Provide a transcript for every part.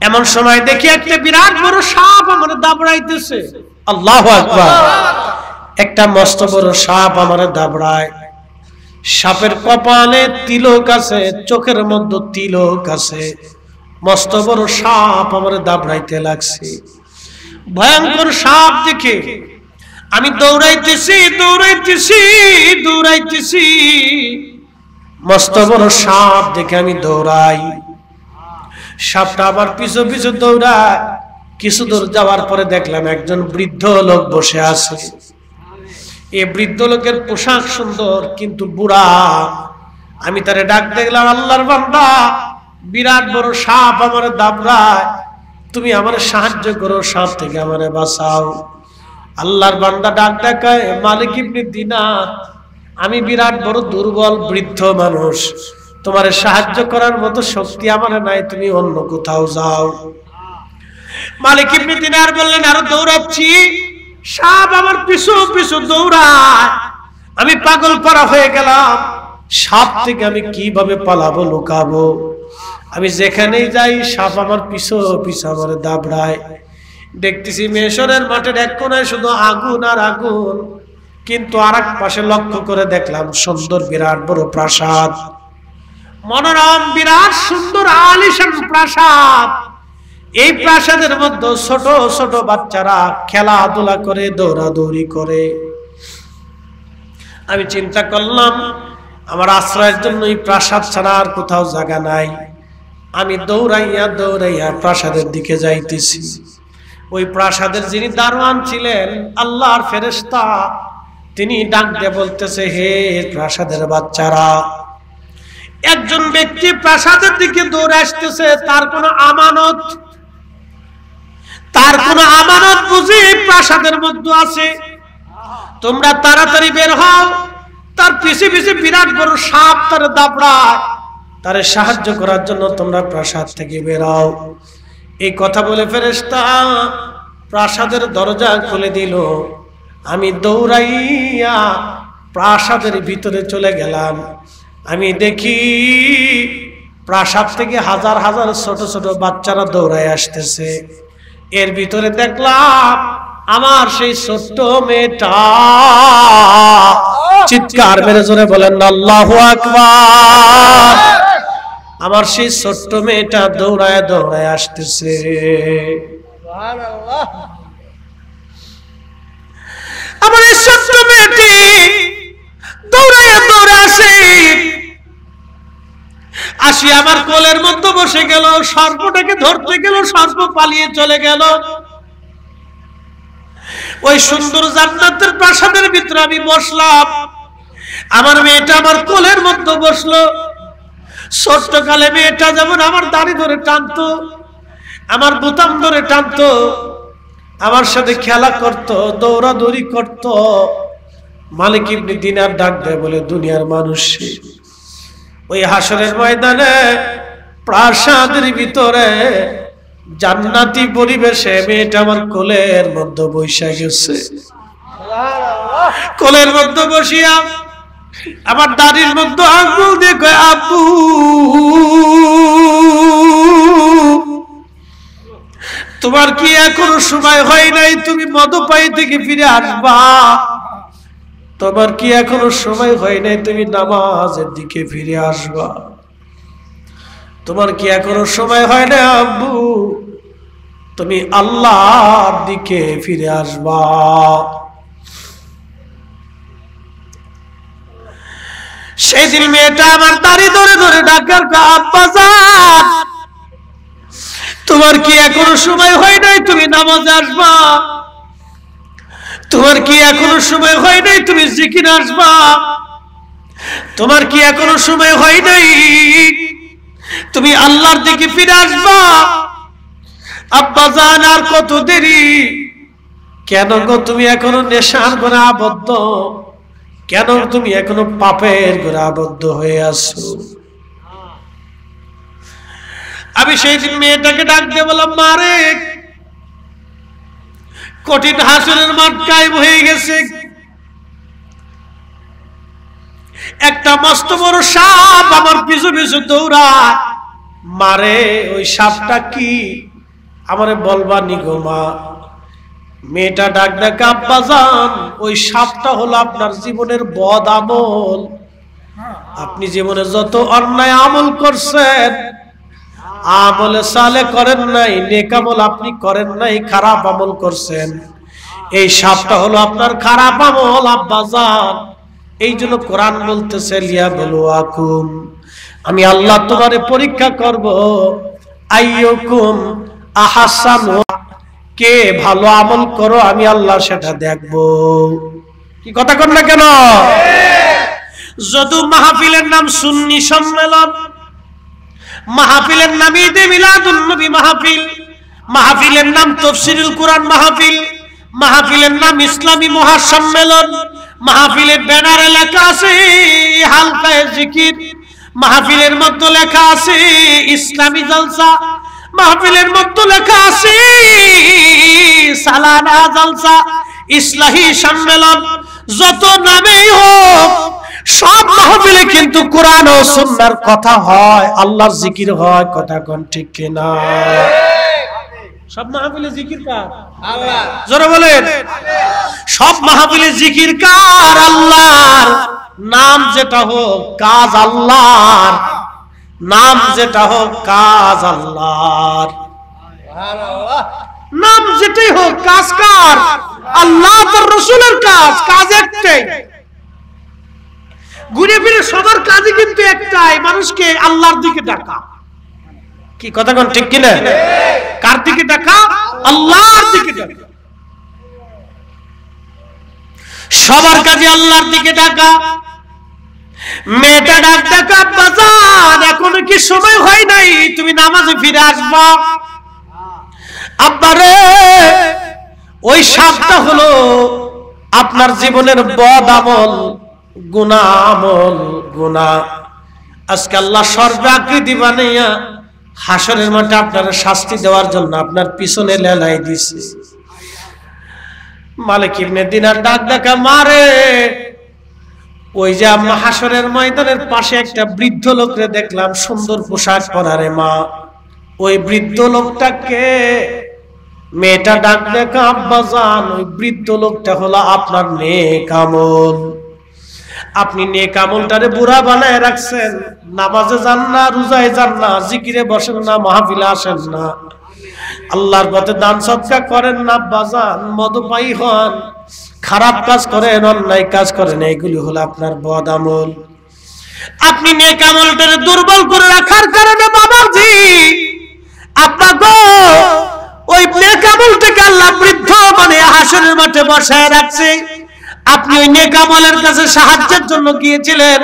এমন সময় দেখি একটা বিরাট বড় সাপ আমার দাবড়াইতেছে। আল্লাহু আকবার। একটা মস্ত বড় সাপ আমার দাবড়ায়। সাপের কপালে তিলক আছে, চোখের মধ্যে তিলক আছে। মস্ত বড় সাপ আমার দাবড়াইতে লাগছে। ভয়ঙ্কর সাপ দেখে আমি দৌড়াইতেছি দৌড়াইতেছি দৌড়াইতেছি। মস্ত বড় সাপ দেখে আমি দৌড়াই। সাপটা আবার পিছু পিছু দৌড়ায়। কিছু দূর যাওয়ার পরে দেখলাম একজন বৃদ্ধ লোক বসে আছে। এই বৃদ্ধ লোকের পোশাক সুন্দর কিন্তু বুড়া। আমি তারে ডাক দেখলাম, আল্লাহর বান্দা, বিরাট বড় সাপ আমার দাবড়ায়, তুমি আমার সাহায্য করো, সাপ থেকে আমারে বাঁচাও। আল্লাহর বান্দা ডাক দেখায়, মালিক ইবনে দিনার, আমি বিরাট বড় দুর্বল বৃদ্ধ মানুষ, তোমারে সাহায্য করার মতো শক্তি আমার নাই, তুমি অন্য কোথাও যাও। মালিক ইবনে দিনার বললেন, আরো দৌড়াচ্ছি, সাপ আমার পিছু পিছু দৌড়ায়, আমি পাগল পারা হয়ে গেলাম। সাপ থেকে আমি কিভাবে পালাবো, লুকাবো? আমি যেখানেই যাই সাপ আমার পিছু পিছু আমার দাবড়ায়। দেখতেছি মেশরের মাঠের এক কোনায় শুধু আগুন আর আগুন, কিন্তু আর এক পাশে লক্ষ্য করে দেখলাম সুন্দর বিরাট বড় প্রাসাদ, মনোরম বিরাট সুন্দর আলিশান প্রাসাদ। এই প্রাসাদের মধ্যে ছোট ছোট বাচ্চারা খেলাধুলা করে, দৌড়াদৌড়ি করে। আমি চিন্তা করলাম আমার আশ্রয়ের জন্য এই প্রাসাদ ছাড়া আর কোথাও জায়গা নাই। আমি দৌড়াইয়া দৌড়াইয়া প্রাসাদের দিকে যাইতেছি। ওই প্রাসাদের যিনি দারোয়ান ছিলেন, আল্লাহর ফেরেশতা, তিনি ডাক দিয়ে বলতেছে, হে প্রাসাদের বাচ্চারা, একজন ব্যক্তি প্রাসাদের দিকে দৌড়ে আসতেছে, তার কোনো আমানত বুঝি প্রাসাদের মধ্যে আছে, তোমরা তাড়াতাড়ি বের হও। তার পিছে পিছে বিরাট বড় সাপ তার দাবড়ায়, তারে সাহায্য করার জন্য তোমরা প্রাসাদ থেকে বের হও। এই কথা বলে ফেরেশতা প্রাসাদের দরজা খুলে দিল। আমি দৌড়াইয়া প্রাসাদের ভিতরে চলে গেলাম। আমি দেখি প্রাসাদ থেকে হাজার হাজার ছোট ছোট বাচ্চারা দৌড়ায় আসতেছে। এর ভিতরে দেখলাম আমার সেই ছোট্ট মেয়েটা। চিৎকার মেরে জোরে বলেন আল্লাহু আকবার। আমার সেই ছোট্ট মেয়েটা দৌড়ায় দৌড়ায় আসতেছে। আমার এই ছোট্ট মেয়েটি দৌড়ায় দৌড়ায় আসি আমার কোলের মধ্যে বসে গেল। সর্পটাকে ধরতে গেল, সর্প পালিয়ে চলে গেল। ওই সুন্দর জান্নাতের প্রাসাদের ভিতরে আমি বসলাম। আমার মেয়েটা আমার কোলের মধ্যে বসলো। ছোট্ট কালে মেয়েটা যেমন আমার দাড়ি ধরে টানতো, আমার বোতাম ধরে টানতো, আমার সাথে খেলা করত, দৌড়াদৌড়ি করত। মালিক ইবনে দিনার ডাক দেয় বলে, দুনিয়ার মানুষ, ওই হাসরের ময়দানে প্রাসাদের ভিতরে জান্নাতি পরিবেশে মেয়েটা আমার কোলের মধ্যে বসে গেছে। কোলের মধ্যে বসিয়া আমার দাড়ির মধ্যে আঙ্গুল দিয়ে কয়, আব্বু তোমার কি এখনো সময় হয় নাই তুমি মদপাই থেকে ফিরে আসবা? তোমার কি এখনো সময় হয় নাই তুমি নামাজের দিকে ফিরে আসবা? তোমার কি এখনো সময় হয় না আব্বু তুমি আল্লাহর দিকে ফিরে আসবা? সেদিন মেয়েটা আমার দাড়ি ধরে ধরে ডাকার, আব্বা জান তোমার কি এখনো সময় হয় নাই তুমি নামাজে আসবা? তোমার কি এখনো সময় হয় নাই তুমি জিকির আসবা? তোমার কি এখনো সময় হয় নাই তুমি আল্লাহর দিকে ফিরে আসবা? আব্বা জান আর কত দেরি? কেন গো তুমি এখনো নেশার ঘরে আবদ্ধ? কেন তুমি এখনো পাপের ঘরে আবদ্ধ হয়ে আছো? আমি সেই দিন মেয়েটাকে ডাক দিয়ে বললাম, মারে কঠিন হাসরের মাঠ কায়েম হয়ে গেছে। একটা মস্ত বড় সাপ আমার পিছু পিছু দৌড়ায়। মারে ওই সাপটা কি আমারে বলবা নিগো মা। মেয়েটা ডাক ডাক আব্বাজান ওই সাপটা হলো আপনার জীবনের বদ আমল। আপনি জীবনে যত অন্যায় আমল করছেন, আমলে সালে করেন নাই, নেক আমল আপনি করেন নাই, খারাপ আমল করছেন, এই সাপটা হলো আপনার খারাপ আমল আব্বাজান। এই জন্য কোরআন বলতেছে লিয়াবলুয়াকুম, আমি আল্লাহ তোমারে পরীক্ষা করব, আইয়ুকুম আহসানু, কে ভালো আমল করো আমি আল্লাহ সেটা দেখব। কি কথা কর না কেন? যদু মাহফিলের নাম সুন্নি সম্মেলন, মাহফিলের নাম ঈদে মিলাদুন নবী মাহফিল, মাহফিলের নাম তাফসীরুল কুরআন মাহফিল, মাহফিলের নাম ইসলামী মহাসম্মেলন, মাহফিলের ব্যানারে লেখা আছে হালকায়ে জিকির, মাহফিলের মধ্যে লেখা আছে ইসলামী জলসা, মাহফিলের মধ্যে লেখা আছে সালানা জলসা, ইসলাহী সম্মেলন, যত নামেই হোক সব মাহফিলে কিন্তু কোরআন ও সুন্নাহর কথা হয়, আল্লাহর জিকির হয়। কথা কোন ঠিক কিনা? সব মাহফিলে জিকির কার? আল্লাহ। জোরে বলেন। সব মাহফিলে জিকির কার? আল্লাহর। নাম যেটা হোক কাজ আল্লাহর, নাম যেটা হোক কাজ আল্লাহর, নাম যেটাই হোক কাজ কার? আল্লাহ তার রাসূলের কাজ, কাজ একটাই। ঘুরে ফিরে সবার কাজই কিন্তু একটাই, মানুষকে আল্লাহর দিকে ডাকা। কি কথা কোন ঠিক কিনা? কার দিকে ডাকা? আল্লাহর দিকে ডাকা। সবার কাজে আল্লাহর দিকে ডাকা। মেয়েটা ডাক ডাকা বাজার এখনো কি সময় হয় নাই, তুমি নামাজে ফিরে আসবা। আব্বারে ওই সাপটা হলো আপনার জীবনের বদ আমল, গুনাহ আমল, গুনাহ। আজকে আল্লাহ সর্বে আকৃতি বানাইয়া হাসরের মাঠে আপনার শাস্তি দেওয়ার জন্য আপনার পিছনে লেলাই দিছে। মালিক ইবনে দিনার ডাক ডাকা মারে ওই যে আমরা হাসরের ময়দানের পাশে একটা বৃদ্ধ লোকরে দেখলাম সুন্দর পোশাক পরারে মা, ওই বৃদ্ধ লোকটাকে মেয়েটা ডাক ডাকা আব্বাজান ওই বৃদ্ধ লোকটা হলো আপনার নেক আমল। আপনি নেক আমলটারে বুড়া বানায় রাখছেন, নামাজে যান না, রোজায় যান না, জিকিরে বসেন না, মাহফিলে আসেন না, আল্লাহর পথে দান সদকা করেন না, বাজান মদপায়ী হন, খারাপ কাজ করেন, অন্যায় কাজ করেন, এইগুলি হলো আপনার বদ আমল। আপনি নেক আমলটারে দুর্বল করে রাখার কারণে বাবাজি আপনাকে ওই নেক আমলটাকে আল্লাহ বৃদ্ধ মানে হাসরের মাঠে বসায় রাখছে। আপনি ওই নেক আমলের কাছে সাহায্যের জন্য গিয়েছিলেন,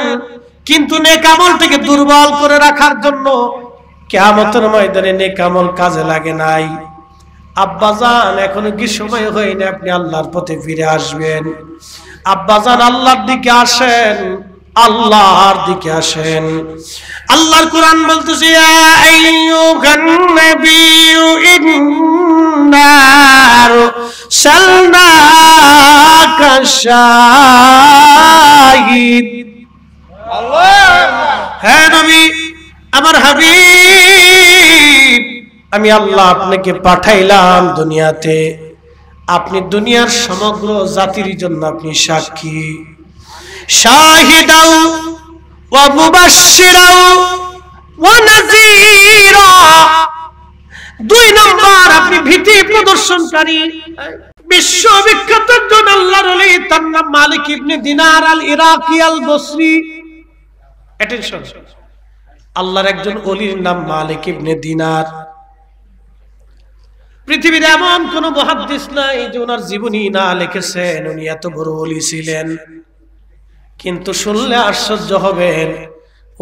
কিন্তু নেক আমলটাকে দুর্বল করে রাখার জন্য কিয়ামতের ময়দানে নেক আমল কাজে লাগে নাই। আব্বাজান এখনো কি সময় হয়নি আপনি আল্লাহর পথে ফিরে আসবেন? আব্বাজান আল্লাহর দিকে আসেন, আল্লাহর দিকে আসেন। আল্লাহর কোরআন বলতেছে ইয়া আইয়ুহান নাবিয়্যু ইন্না আরসালনাকা শাহিদ। আল্লাহ, হ্যাঁ নবী আমার হাবিব, আমি আল্লাহ আপনাকে পাঠাইলাম দুনিয়াতে, আপনি দুনিয়ার সমগ্র জাতির জন্য আপনি সাক্ষী। শাহিদাও ওয়া মুবাশশিরাও ওয়া নাযীরা, দুই নম্বর আপনি ভীতি প্রদর্শনকারী। বিশ্ববিখ্যাত একজন আল্লাহর ওলি, তার নাম মালিক ইবনে দিনার আল ইরাকি আল বসরি। অ্যাটেনশন, আল্লাহর একজন ওলির নাম মালিক ইবনে দিনার। পৃথিবীর এমন কোন মুহাদ্দিস নাই যে ওনার জীবনী না লিখেছেন, উনি এত বড় ওলি ছিলেন। কিন্তু শুনলে আশ্চর্য হবেন,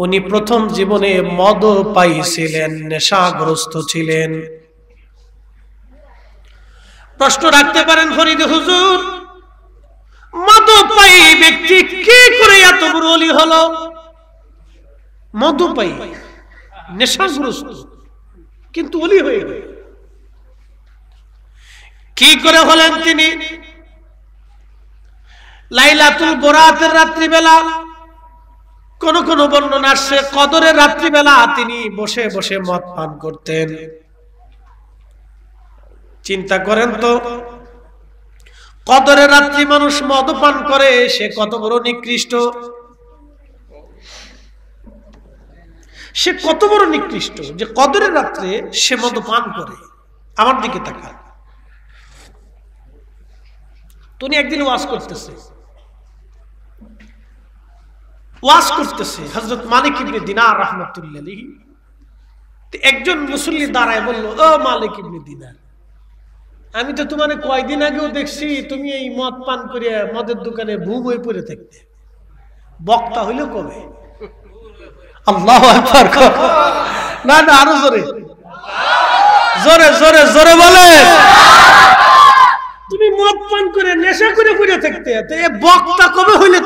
উনি প্রথম জীবনে মদপায়ী ছিলেন, নেশাগ্রস্ত ছিলেন। প্রশ্ন রাখতে পারেন ফরিদ হুজুর, মদপায়ী ব্যক্তি কি করে এত বড় ওলি হলো? মদপায়ী, নেশাগ্রস্ত, কিন্তু ওলি হয়ে গেল। কি করে হলেন তিনি? লাইলাতুল বরাতের রাত্রিবেলা কোন কোন বর্ণনা আসছে কদরের রাত্রিবেলা তিনি বসে বসে মদ পান করতেন। চিন্তা করেন তো, কদরের রাত্রি মানুষ মদ পান করে, সে কত বড় নিকৃষ্ট, সে কত বড় নিকৃষ্ট যে কদরের রাত্রে সে মদ পান করে। আমার দিকে তাকান, তুমি একদিন ওয়াজ করতেছে হযরত মালিক ইবনে দিনার রাহমাতুল্লাহ আলাইহি, একজন মুসল্লি দাঁড়ায় বলল, ও মালিক ইবনে দিনার, আমি তো তোমার কয়দিন আগেও দেখছি তুমি এই মদ পান করে মদের দোকানে ভূ বই পড়ে থাকতে, বক্তা হইল কবে? আল্লাহু আকবার। না না, আরো জোরে জোরে জোরে জোরে বলে, তুমি মদ পান করে নেশা করে পড়ে থাকতে, এ বক্তা কবে হইলে?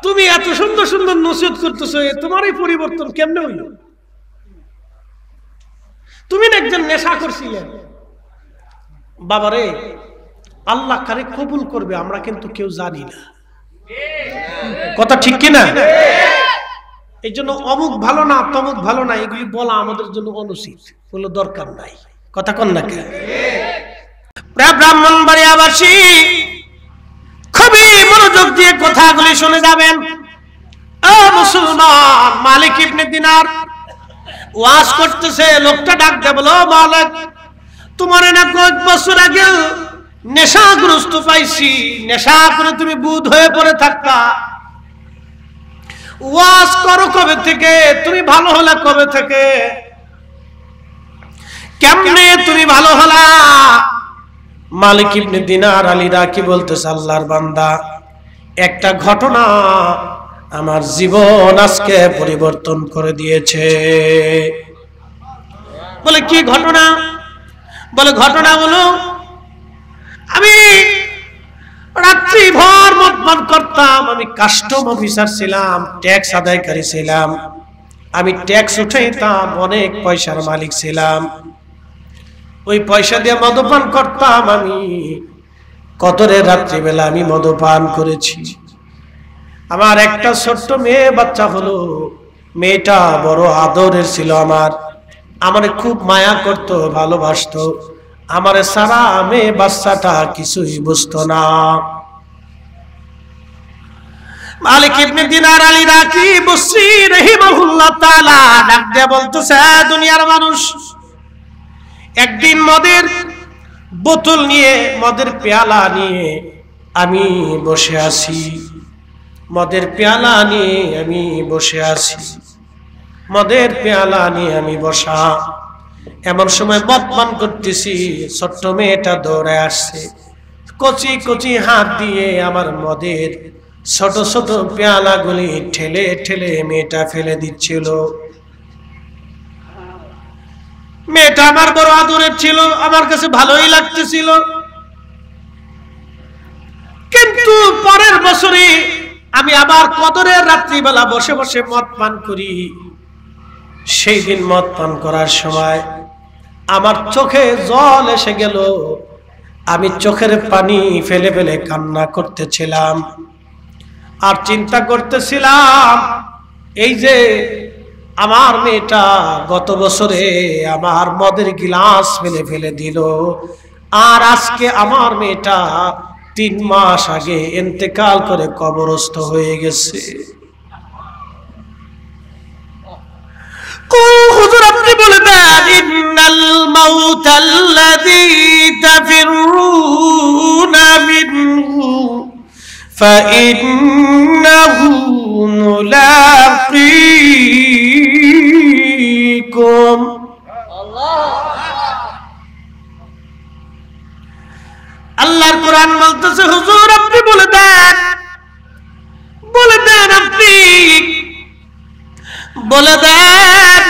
তুমি এত সুন্দর সুন্দর নসিহত করতেছো, তোমার এই পরিবর্তন কেমনে হইল? তুমি না একজন নেশা করছিলে। বাবারে, আল্লাহ কারে কবুল করবে আমরা কিন্তু কেউ জানি না, কথা ঠিক কিনা? এই জন্য অমুক ভালো না তমুক ভালো না এগুলি বলা আমাদের জন্য অনুচিত, কোনো দরকার নাই, কথা কন না কে? ব্রাহ্মণবাড়িয়াবাসী খুবই মনোযোগ দিয়ে কথাগুলি শুনে যাবেন। ও মুসলমান, মালিক ইবনে দিনার ওয়াজ করতেছে, লোকটা ডাক দিয়ে বলো, মালিক তোমার না কয়েক বছর আগে নেশাগ্রস্ত পাইছি, নেশা করে তুমি বুধ হয়ে পড়ে থাকতা, ওয়াজ করো কবে থেকে? তুমি ভালো হলা কবে থেকে? কেমনে তুমি ভালো হলা? মালিক ইবনে দিনার আলীরা কি বলতেছে, আল্লাহর বান্দা, একটা ঘটনা আমার জীবন আজকে পরিবর্তন করে দিয়েছে। বলে কি ঘটনা? বলে ঘটনা হলো, আমি রাত্রি ভর মদ পান করতাম, আমি কাস্টম অফিসার ছিলাম, ট্যাক্স আদায়কারী ছিলাম, আমি ট্যাক্স উঠাইতাম, অনেক পয়সার মালিক ছিলাম, ওই পয়সা দিয়ে মদপান করতাম। আমি কদরের রাত্রিবেলা আমি মদপান করেছি। আমার একটা ছোট্ট মেয়ে বাচ্চা হলো, মেয়েটা বড় আদরের ছিল, আমারে খুব মায়া করতো, ভালোবাসতো, আমারে সারা মেয়ে বাচ্চাটা কিছুই বুঝতো না। মালিক ইবনে দিনার আলী রাকি বসরি রাহিমাহুল্লাহ তাআলা ডাক দিয়ে বলতেছে, দুনিয়ার মানুষ, একদিন মদের বোতল নিয়ে, মদের পেয়ালা নিয়ে আমি বসে আছি, মদের পেয়ালা নিয়ে আমি বসে আছি, মদের পেয়ালা নিয়ে আমি বসা, এমন সময় মদ পান করতেছি, ছোট্ট মেয়েটা দৌড়ে আসছে, কচি কচি হাত দিয়ে আমার মদের ছোট ছোট পেয়ালাগুলি ঠেলে ঠেলে মেয়েটা ফেলে দিচ্ছিল। মেয়েটা আমার বড় আদরের ছিল, আমার কাছে ভালোই লাগতেছিল, কিন্তু পরের বছরে আমি আবার কদরের রাত্রিবেলা বসে বসে মদ পান করি। সেই দিন মদ পান করার সময় আমার চোখে জল এসে গেল, আমি চোখের পানি ফেলে ফেলে কান্না করতেছিলাম, আর চিন্তা করতেছিলাম, এই যে আমার মেয়েটা গত বছরে আমার মদের গিলাস ফেলে ফেলে দিল, আর আজকে আমার মেয়েটা 3 মাস আগে ইন্তেকাল করে কবরস্থ হয়ে গেছে। হুজুর আপনি বলে দেন, ইন্নাল মাউতাল্লাযী তাফিরুনা মিনহু ফাইন্নাহু মুলাকীকুম। আল্লাহর কোরআন বলতেছে, হুজুর আপনি বলে দেন আপনি বলে দেন,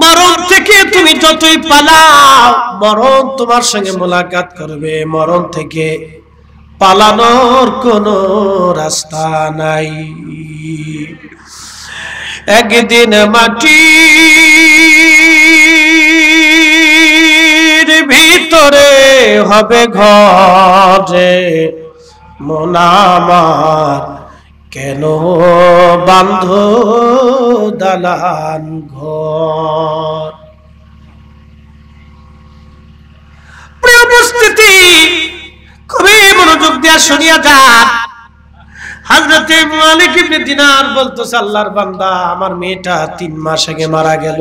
মরণ থেকে তুমি যতই পালাও, মরণ তোমার সঙ্গে মোলাকাত করবে, মরণ থেকে পালানোর কোনো রাস্তা নাই। একদিন মাটির ভিতরে হবে ঘরে, মন আমার কেন বান্ধ দালান ঘর। প্রিয় উপস্থিতি, খুবই মনোযোগ দিয়ে শুনিয়া যান। হযরতে মালিক ইবনে দিনার বলতেছে, আল্লাহর বান্দা, আমার মেয়েটা 3 মাস আগে মারা গেল।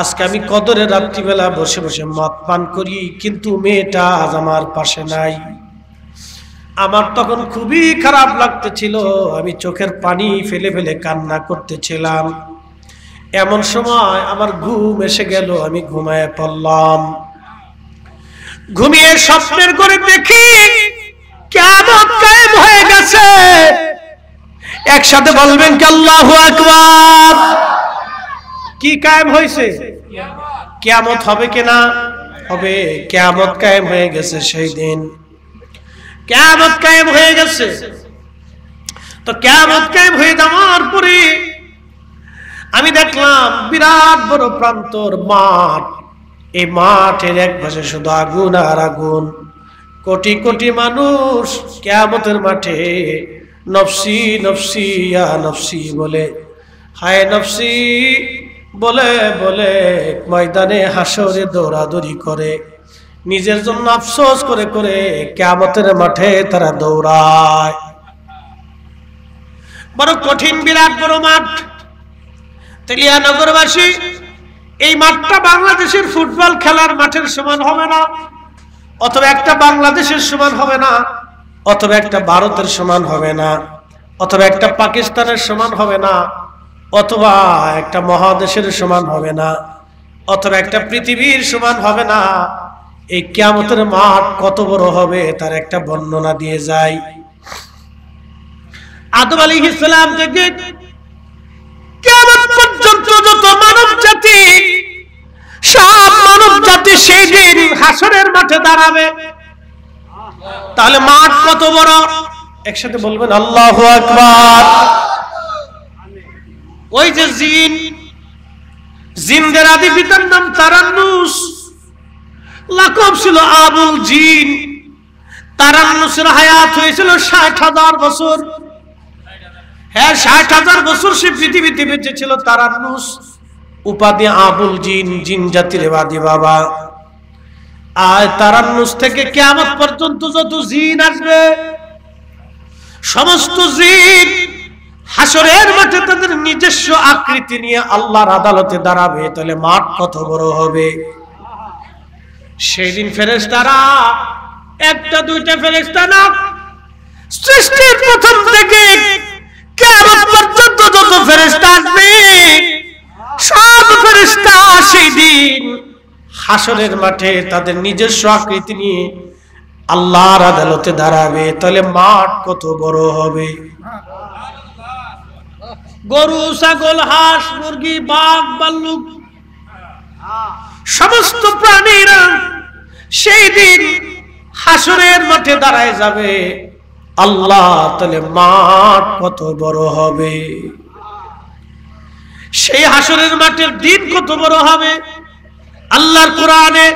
আজকে আমি কদরের রাত্রিবেলা বসে বসে মদ পান করি, কিন্তু মেয়েটা আজ আমার পাশে নাই। আমার তখন খুবই খারাপ লাগতেছিল, আমি চোখের পানি ফেলে ফেলে কান্না করতেছিলাম। এমন সময় আমার ঘুম এসে গেল, আমি ঘুমায় পড়লাম। ঘুমিয়ে স্বপ্নের ঘরে দেখি কিয়ামত কায়েম হয়ে গেছে। একসাথে বলবেন কি আল্লাহু আকবার। কি কায়েম হয়েছে? কিয়ামত হবে কিনা? হবে। কিয়ামত কায়েম হয়ে গেছে। সেই দিন কিয়ামত কায়েম হয়ে গেছে। তো কিয়ামত কায়েম হয়ে যাওয়ার পরে আমি দেখলাম বিরাট বড় প্রান্তর মাঠ। এই মাঠের এক পাশে শুধু আগুন আর আগুন। কোটি কোটি মানুষ কিয়ামতের মাঠে নফসি নফসি ইয়া নফসি বলে, হায় নফসি বলে বলে ময়দানে হাসরে দৌড়াদৌড়ি করে, নিজের জন্য আফসোস করে করে কিয়ামতের মাঠে তারা দৌড়ায়। বড় কঠিন বিরাট বড় মাঠ। তেলিয়া নগরবাসী, এই মাঠটা বাংলাদেশের ফুটবল খেলার মাঠের সমান হবে না, অথবা একটা বাংলাদেশের সমান হবে না, অথবা একটা ভারতের সমান হবে না, অথবা একটা পাকিস্তানের সমান হবে না, অথবা একটা মহাদেশের সমান হবে না, অথবা একটা পৃথিবীর সমান হবে না। এই কিয়ামতের মাঠ কত বড় হবে তার একটা বর্ণনা দিয়ে যায়। আদম আলাইহিস সালাম থেকে কিয়ামত পর্যন্ত যত মানব জাতি, সব মানব জাতি সেই দিন হাসরের মাঠে দাঁড়াবে। তাহলে মাঠ কত বড়? একসাথে বলবেন আল্লাহু আকবার। ওই যে জিনদের আদি পিতার নাম তারান্নুস, লাকব ছিল আবুল জিন। তারান্নুসের হায়াত হয়েছিল ৬০,০০০ বছর। হ্যাঁ, ৬০,০০০ বছর সে পৃথিবীতে বেঁচে ছিল। তারান্নুস উপাধি আবুল জিন, জিন জাতির বাদী বাবা। আর তারান্নুস থেকে কিয়ামত পর্যন্ত যত জিন আসবে, সমস্ত জিন হাসরের মাঠে তাদের নিজস্ব আকৃতি নিয়ে আল্লাহর আদালতে দাঁড়াবে। তাহলে মাঠ কত বড় হবে? সেই দিন ফেরেশতারা একটা দুইটা ফেরেশতা না, সৃষ্টির প্রথম থেকে কিয়ামত পর্যন্ত যত ফেরেশতা আসবে, সব ফেরেশতা সেই দিন হাসরের মাঠে তাদের নিজস্ব আকৃতি নিয়ে আল্লাহর আদালতে দাঁড়াবে। তাহলে মাঠ কত বড় হবে? গরু, ছাগল, হাঁস, মুরগি, বাঘ, ভাল্লুক, সমস্ত প্রাণীরা সেই দিন হাসরের মাঠে দাঁড়ায় যাবে। আল্লাহ, তাহলে মাঠ কত বড় হবে? সেই হাসরের মাঠের দিন কত বড় হবে? আল্লাহর কোরআনে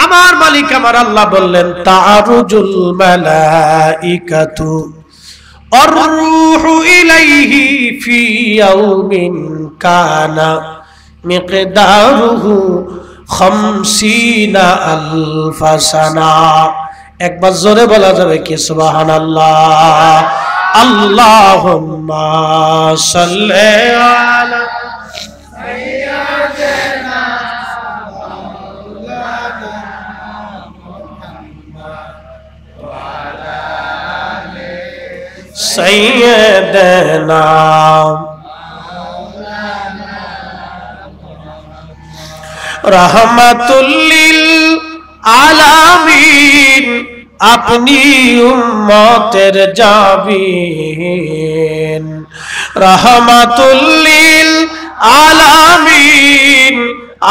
আমার মালিক আমার আল্লাহ বললেন, তাআরুজুল মালাইকাতু আর-রূহু ইলাইহি ফি ইয়াউমিন কানা মিকদারুহু 50 আলফা সানা। একবার জোরে বলা যাবে কি সুবহানাল্লাহ? আল্লাহুম্মা সাল্লি আলা সাইয়্যিদিনা মাওলানা মুহাম্মদ ওয়া আলা আলি সাইয়্যিদিনা रहमतुल लिल आलामीन अपनी उम्मतेर जाबीन। रहमतुल लिल आलामीन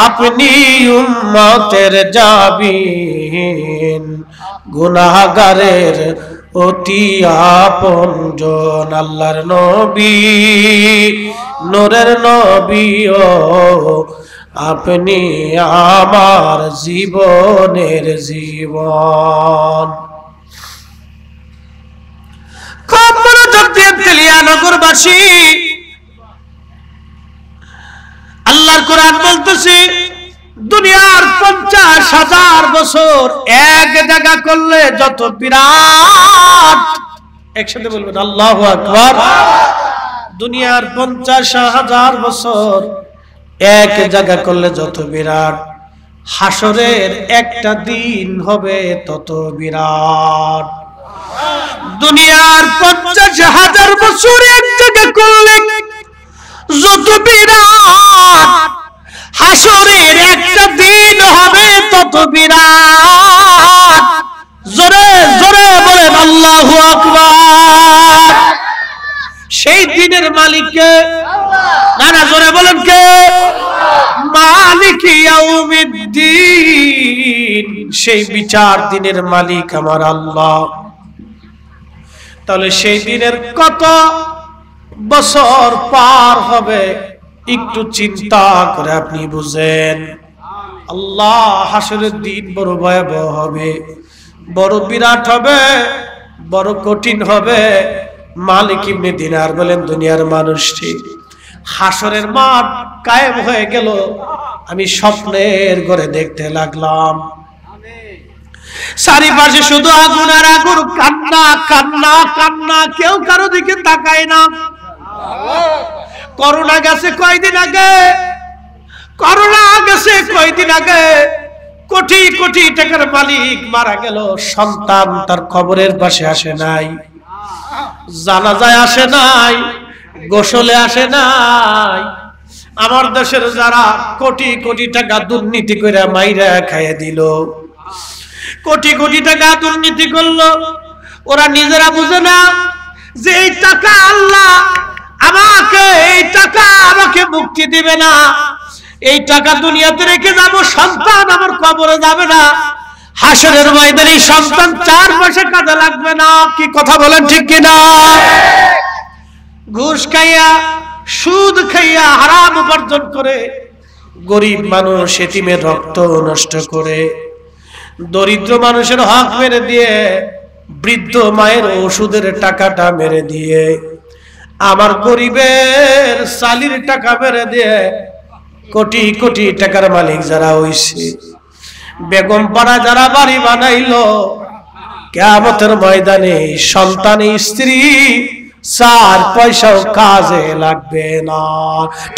अपनी उम्मतेर जाबीन। गुनाहगारेर অতি আপনজন আল্লাহর নবী, নূরের নবী ও আপনি আমার জীবনের জীবন। তেলিয়ানগরবাসী, আল্লাহর কোরআন বলতেছে দুনিয়ার 50,000 বছর এক জায়গা করলে যত বিরাট, একসাথে বলবেন আল্লাহু আকবার। দুনিয়ার 50,000 বছর এক জায়গা করলে যত বিরাট, হাসরের একটা দিন হবে তত বিরাট। দুনিয়ার 50,000 বছর এক জায়গা করলে যত বিরাট, হাসরের একটা দিন হবে তত বিরাট। জোরে জোরে বলেন আল্লাহু আকবার। সেই দিনের মালিক কে? না না, জোরে বলেন কে? মালিক ইয়াউমিদ্দিন, সেই বিচার দিনের মালিক আমার আল্লাহ। তাহলে সেই দিনের কত বছর পার হবে একটু চিন্তা করে আপনি বুঝেন। আল্লাহ হাসরের দিন বড় ভয়াবহ হবে, বড় বিরাট হবে, বড় কঠিন হবে। মালিক ইবনে দিনার বলেন দুনিয়ার মানুষটি, হাসরের মাঠ কায়েম হয়ে গেল, আমি স্বপ্নের ঘরে দেখতে লাগলাম। চারিপাশে শুধু আগুন আর আগুন, কান্না কান্না কান্না, কেউ কারো দিকে তাকায় না। করোনা গেছে কয়দিন আগে, করোনা গেছে কয়দিন আগে, কোটি কোটি টাকার মালিক মারা গেল, সন্তান তার কবরের পাশে আসে নাই, জানাজায় আসে নাই, গোসলে আসে নাই। আমার দেশের যারা কোটি কোটি টাকা দুর্নীতি করে মাইরা খাইয়ে দিল, কোটি কোটি টাকা দুর্নীতি করলো, ওরা নিজেরা বুঝে না যে এই টাকা আল্লাহ আমাকে, এই টাকা আমাকে মুক্তি দিবে না, এই টাকা দুনিয়াতে রেখে যাব, সন্তান আমার কবরে যাবে না, হাসরের ময়দানে সন্তান 4 মাসে কাজে লাগবে না। কি কথা বলেন ঠিক কিনা? ঘুষ খাইয়া, সুদ খাইয়া, হারাম উপার্জন করে, গরিব মানুষ এতিমের রক্ত নষ্ট করে, দরিদ্র মানুষের হক মেরে দিয়ে, বৃদ্ধ মায়ের ওষুধের টাকাটা মেরে দিয়ে, আমার গরিবের সালির টাকা মেরে দিয়ে কোটি কোটি টাকার মালিক যারা হইছে, বেগম পাড়া যারা বাড়ি বানাইলো, কিয়ামতের ময়দানে সন্তান স্ত্রী 4 পয়সাও কাজে লাগবে না।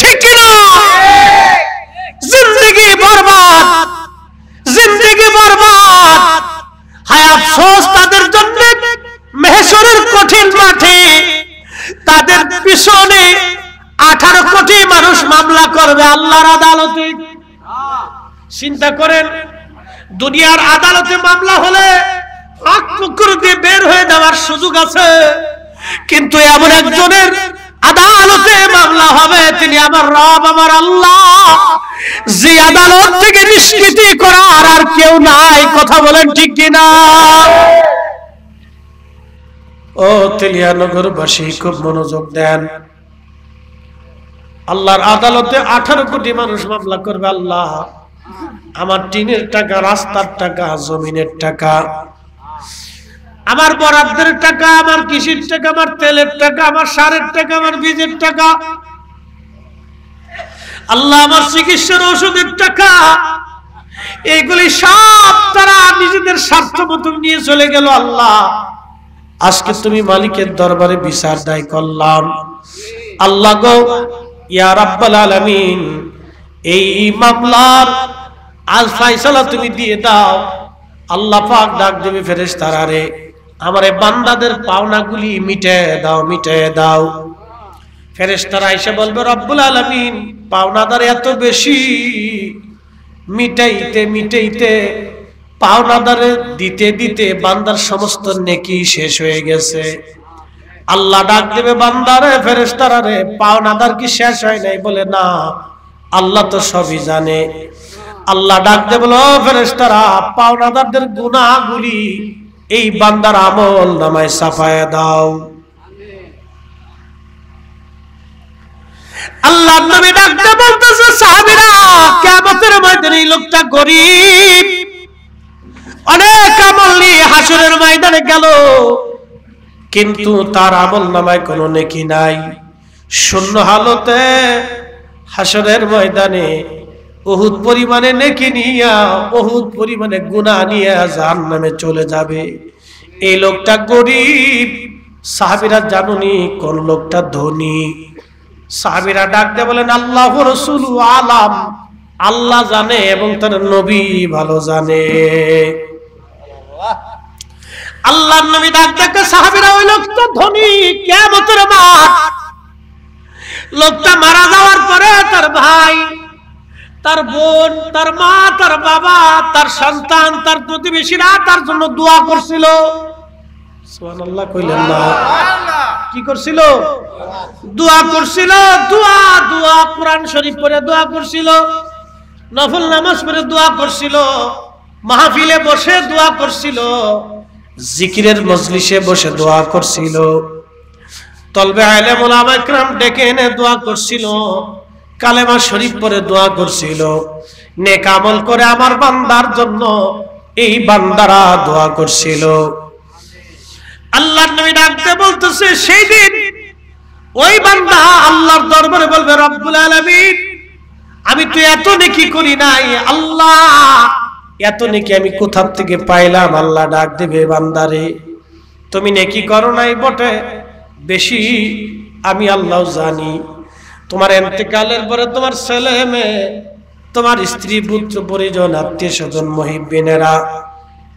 ঠিক না? জিন্দেগি বরবাদ, জিন্দেগি বরবাদ। হায় আফসোস তাদের জন্য মেহশরের কঠিন মাঠে, তাদের পিছনে 18 কোটি মানুষ মামলা করবে আল্লাহর আদালতে। চিন্তা করেন, দুনিয়ার আদালতে মামলা হলে পাক পুকুর দিয়ে বের হয়ে যাওয়ার সুযোগ আছে, কিন্তু এমন একজনের আদালতে মামলা হবে, তিনি আমার রব, আমার আল্লাহ, যে আদালত থেকে নিষ্কৃতি করার আর কেউ নাই। কথা বলেন ঠিক কিনা? ও তেলিয়ানগরবাসী, খুব মনোযোগ দেন। আল্লাহর আদালতে 18 কোটি মানুষ মামলা করবে, আল্লাহ আমার টিনের টাকা, রাস্তার টাকা, জমিনের টাকা, আমার বরাদ্দের টাকা, আমার কৃষির টাকা, আমার তেলের টাকা, আমার সারের টাকা, আমার বীজের টাকা, আল্লাহ আমার চিকিৎসার ওষুধের টাকা, এগুলি সব তারা নিজেদের স্বার্থ মতো নিয়ে চলে গেল। আল্লাহ আজকে তুমি মালিকের দরবারে বিচার দায় করলাম। আল্লাহ গো, ইয়া রাব্বাল আলামিন, এই মামলার আজ ফয়সালা তুমি দিয়ে দাও। আল্লাহ পাক ডাক দেবে ফেরেশতারা, রে আমার এই বান্দাদের পাওনাগুলি মিটিয়ে দাও, মিটিয়ে দাও। ফেরেশতারা এসে বলবে, রব্বুল আলামিন পাওনাদার এত বেশি, মিটাইতে মিটাইতে, পাওনাদারে দিতে দিতে বান্দার সমস্ত নেকি শেষ হয়ে গেছে। আল্লাহ ডাক দেবে, বান্দারে, ফেরেশতারা রে, পাওনাদার কি শেষ হয় নাই? বলে না, আল্লাহ তো সবই জানে। আল্লাহ ডাক দেবে, বলো ফেরেশতারা, পাওনাদারদের গুনাহগুলি এই বান্দার আমল নামায় ছাপায়া দাও। আল্লাহ নবী ডাক দিয়ে বলতেছে, সাহাবীরা, কিয়ামতের ময়দানে এই লোকটা গরিব, অনেক আমল নিয়ে হাসরের ময়দানে গেল, কিন্তু তার আমল নামায় কোনো নেকি নাই। শূন্য হালতে হাসরের ময়দানে উহুদ পরিমাণে নেকি নিয়া উহুদ পরিমাণে গুনাহ নিয়ে জাহান্নামে চলে যাবে। এই লোকটা গরিব, সাহাবীরা জানুনি কোন লোকটা ধনী। সাহাবীরা ডাক দিয়ে বলেন আল্লাহ রাসূল আলাম, আল্লাহ জানে এবং তার নবী ভালো জানে। আল্লাহর নবী ডাক দিয়ে সাহাবীরা ওই লোকটা ধনী, কিয়ামতের মাঠ লোকটা মারা যাওয়ার পরে তার ভাই, তার বোন, তার মা, তার বাবা, তার সন্তান, তার প্রতিবেশীরা তার জন্য দোয়া করছিল। সুবহানাল্লাহ কইলেন না? কি করছিল? দোয়া করছিল। দোয়া দোয়া কোরআন শরীফ পড়ে দোয়া করছিল, নফল নামাজ পড়ে দোয়া করছিল, মাহফিলে বসে দোয়া করছিল, জিকিরের মজলিসে বসে দোয়া করছিল, তলবে আলেম ওলামা ইকরাম ডেকে এনে দোয়া করছিল, কালেমা শরীফ পড়ে দোয়া করছিল, নেক আমল করে আমার বান্দার জন্য এই বান্দারা দোয়া করছিল। আল্লাহর নবী ডাকতে বলতেছে সেই দিন ওই বান্দা আল্লাহর দরবারে বলবে রব্বুল আলামিন, আমি তো এত নেকি করি নাই আল্লাহ, এত নেকি আমি কোথা থেকে পাইলাম? আল্লাহ ডাক দেবে বান্দারে তুমি নেকি করো নাই বটে, বেশি আমি আল্লাহ জানি। তোমার ইন্তেকালের পরে তোমার ছেলে মেয়ে, তোমার স্ত্রী, পুত্র পরিজন, আত্মীয় স্বজন, মুহিব্বিনেরা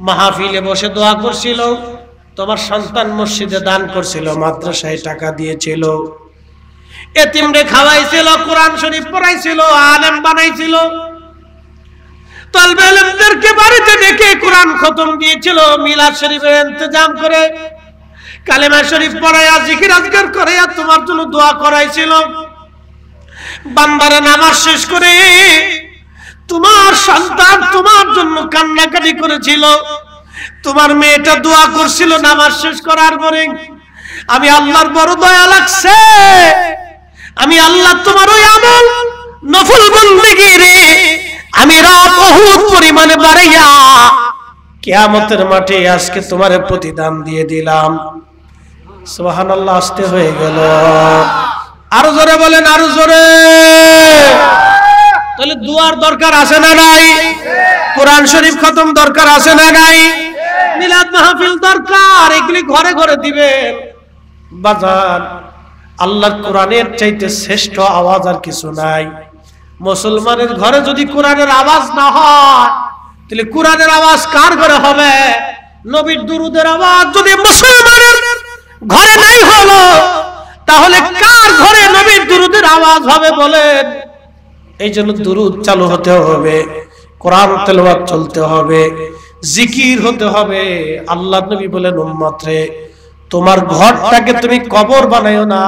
মাহফিলে বসে দোয়া করছিল, তোমার সন্তান মসজিদে দান করছিল, মাদ্রাসায় টাকা দিয়েছিল, এতিমরে খাওয়াইছিল, কোরআন শরীফ পড়াইছিল, আলেম বানাইছিল, তালবে ইলমদেরকে বাড়িতে ডেকে কোরআন খতম দিয়েছিল, মিলাদ শরীফের ইন্তজাম করে কালেমা শরীফ পড়াইয়া জিকির আজকার করাইয়া তোমার জন্য দোয়া করাইছিল। বান্দারা নামাজ শেষ করে তোমার সন্তান তোমার জন্য কান্নাকাটি করেছিল, তোমার মেয়েটা দোয়া করছিল নামাজ শেষ করার পরে, আমি আল্লাহর বড় দয়া লাগছে, আমি আল্লাহ তোমার ওই আমল নফল বন্দেগী রে আমি রাত উহুদ পরিমাণে বাড়াইয়া কিয়ামতের মাঠে আজকে তোমার প্রতিদান দিয়ে দিলাম। সুবহানাল্লাহ, আসতে হয়ে গেল। আরো জোরে বলেন, আরো জোরে। তাহলে দুয়ার দরকার আছে না নাই? কোরআন শরীফ খতম দরকার আছে না নাই? মিলাদ মাহফিল দরকার, এগুলি ঘরে ঘরে দিবেন। বাজার আল্লাহর কোরআনের চাইতে শ্রেষ্ঠ আওয়াজ আর কিছু নাই। মুসলমানের ঘরে যদি কোরআনের আওয়াজ না হয়, তাহলে কোরআনের আওয়াজ কার ঘরে হবে? নবীর দুরুদের আওয়াজ যদি মুসলমানের ঘরে নাই হলো, তাহলে কার ঘরে নবীর দুরুদের আওয়াজ হবে বলেন? এই জন্য দুরুদ চালু হতে হবে, কোরআন তেলাওয়াত চলতে হবে, জিকির হতে হবে। আল্লাহ নবী বলেন উম্মত রে তোমার ঘরটাকে তুমি কবর বানায়ো না।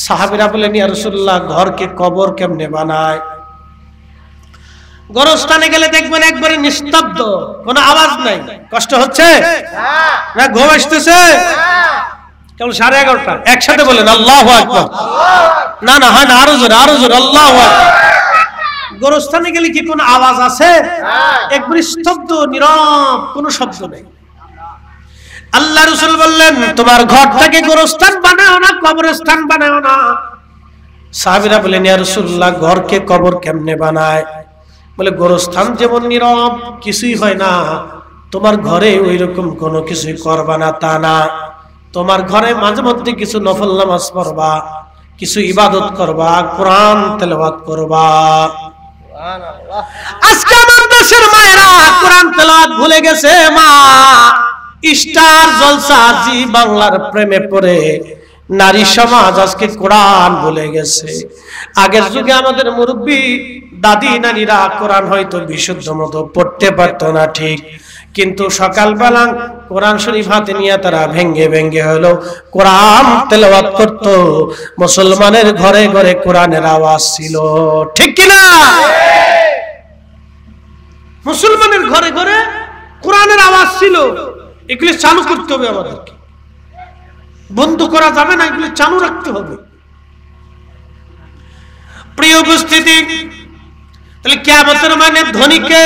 সাহাবীরা বলেন ইয়া রাসূলুল্লাহ ঘরকে কবর কেমনে বানায়? গোরস্থানে গেলে দেখবেন একবারে নিস্তব্ধ, কোনো আওয়াজ নাই। কষ্ট হচ্ছে না? ঘুম আসতেছে? কেবল 11:30 একসাথে বলেন আল্লাহু আকবার। না না হয় না, আরো জোরে, আরো জোরে আল্লাহু আকবার। গোরস্থানে গেলে কি কোনো আওয়াজ আছে? একবার স্তব্ধ, নীরব, কোনো শব্দ নেই। আল্লাহ রাসূল বললেন তোমার ঘরটাকে গোরস্থান বানাও না, কবরস্থান বানাও না। সাহাবীরা বলেন ইয়া রাসূলুল্লাহ ঘরকে কবর কেমনে বানায়? বলে গোরস্থান যেমন নীরব, কিছুই হয় না, তোমার ঘরে ওইরকম কোনো কিছুই করবা না তা না। তোমার ঘরে মাঝে মধ্যে কিছু নফল নামাজ পড়বা, কিছু ইবাদত করবা, কোরআন তেলাওয়াত করবা। আজকে আমার দেশের মায়েরা কোরআন তেলাওয়াত ভুলে গেছে। মা স্টার জলসা জি বাংলার প্রেমে পড়ে নারী সমাজ আজকে কোরআন ভুলে গেছে। আগের যুগে আমাদের মুরব্বী দাদি নারীরা কোরআন হয়তো বিশুদ্ধ মতো পড়তে পারতো না ঠিক, কিন্তু সকালবেলা কোরআন শরীফ হাতে নিয়ে তারা ভেঙ্গে ভেঙ্গে হলো কোরআন তেলাওয়াত করত। মুসলমানের ঘরে ঘরে কোরআনের আওয়াজ ছিল, ঠিক কিনা? মুসলমানের ঘরে ঘরে কোরআনের আওয়াজ ছিল। এগুলি চালু করতে হবে, আমাদেরকে বন্ধ করা যাবে না, এগুলি চালু রাখতে হবে। প্রিয় উপস্থিতি, তাহলে কিয়ামতের মানে ধনীকে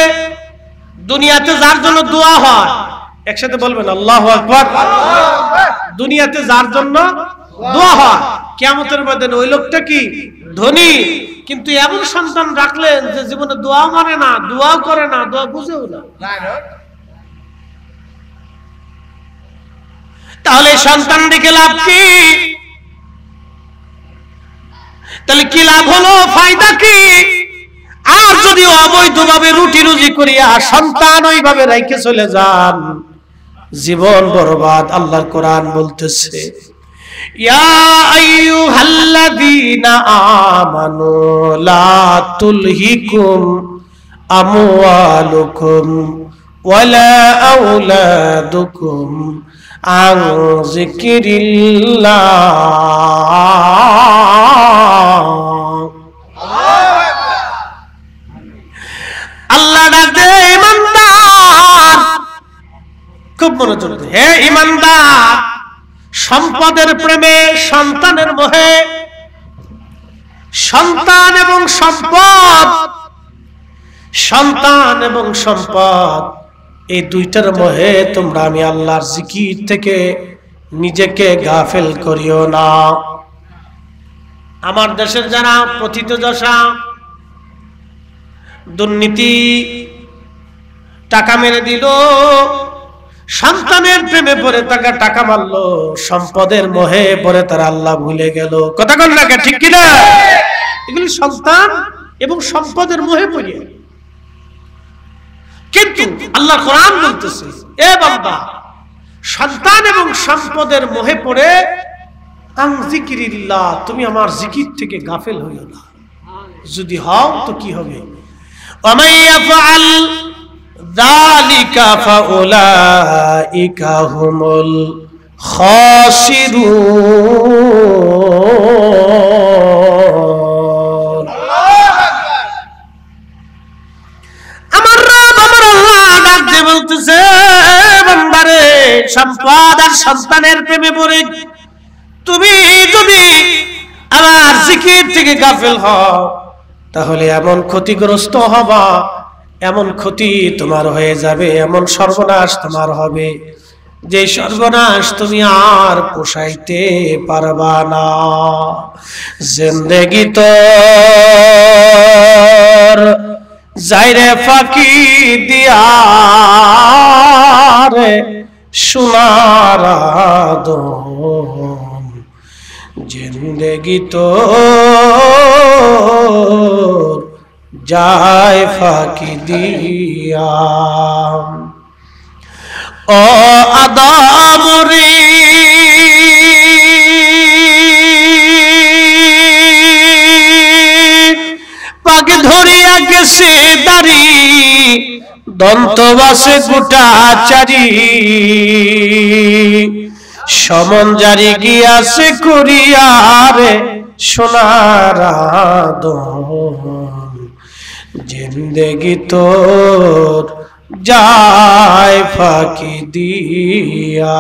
দুনিয়াতে যার জন্য দোয়া হয় একসাথে বলবেন আল্লাহু আকবার। দুনিয়াতে যার জন্য দোয়া হয়, কিয়ামতের ময়দানে ওই লোকটা কি ধনী, কিন্তু এমন সন্তান রাখলেন যে জীবনে দোয়া মানে না, দোয়াও করে না, দোয়া বুঝেও না। তাহলে সন্তান দেখে লাভ কি? তাহলে কি লাভ হলো, ফায়দা কি? আর যদি অবৈধভাবে রুটি রুজি করিয়া সন্তান ওইভাবে রাইখে চলে যান, জীবন বরবাদ। আল্লাহর কোরআন বলতেছে, ইয়া আইয়ুহাল্লাযীনা আমানু লা তুলহিকুম আমওয়ালুকুম ওয়ালা আওলাদুকুম আন যিকরিল্লাহ। আল্লাহ ডাকে ঈমানদার, খুব মনোযোগ দিয়ে, হে ঈমানদার, সম্পদের প্রেমে, সন্তানের মোহে, সন্তান এবং সম্পদ, সন্তান এবং সম্পদ এই দুইটার মোহে তোমরা আমি আল্লাহর জিকির থেকে নিজেকে গাফেল করিও না। আমার দেশের যারা প্রথিতযশা, দুর্নীতি, টাকা মেরে দিল, সন্তানের প্রেমে পড়ে তাকে টাকা মারলো, সম্পদের মোহে পড়ে তারা আল্লাহ ভুলে গেল। কথা বল না, ঠিক কিনা? এগুলি সন্তান এবং সম্পদের মোহে পড়ে। কিন্তু আল্লাহ কোরআন বলতেছে, এ বান্দা, সন্তান এবং সম্পদের মোহে পড়ে আন যিকরিল্লাহ, তুমি আমার জিকির থেকে গাফেল হইও না। যদি হও তো কি হবে? ওয়া ইয়াফআল যালিকা ফাউলাইকা হুমুল খাসিরুন। আমার রব, আমার আল্লাহ ডাকতে বলতেছে, বান্দারে, সম্পদ আর সন্তানের প্রেমে পড়ে তুমি যদি আমার জিকির থেকে গাফেল হও, তাহলে এমন ক্ষতিগ্রস্ত হবা, এমন ক্ষতি তোমার হয়ে যাবে, এমন সর্বনাশ তোমার হবে যে সর্বনাশ তুমি আর পোষাইতে পারবা না। জিন্দেগি তোর যাইরে ফাঁকি দিয়া রে সোনার আদম, জিন্দেগি তোর যায় ফাঁকি দিয়া। ও আদম রে, পাক ধরিয়া গেছে দাড়ি, দন্ত বাসে গোটা চারি, সমন জারি গিয়াছে করিয়ারে সোনার আদম, জিন্দেগি তোর যায় ফাঁকি দিয়া।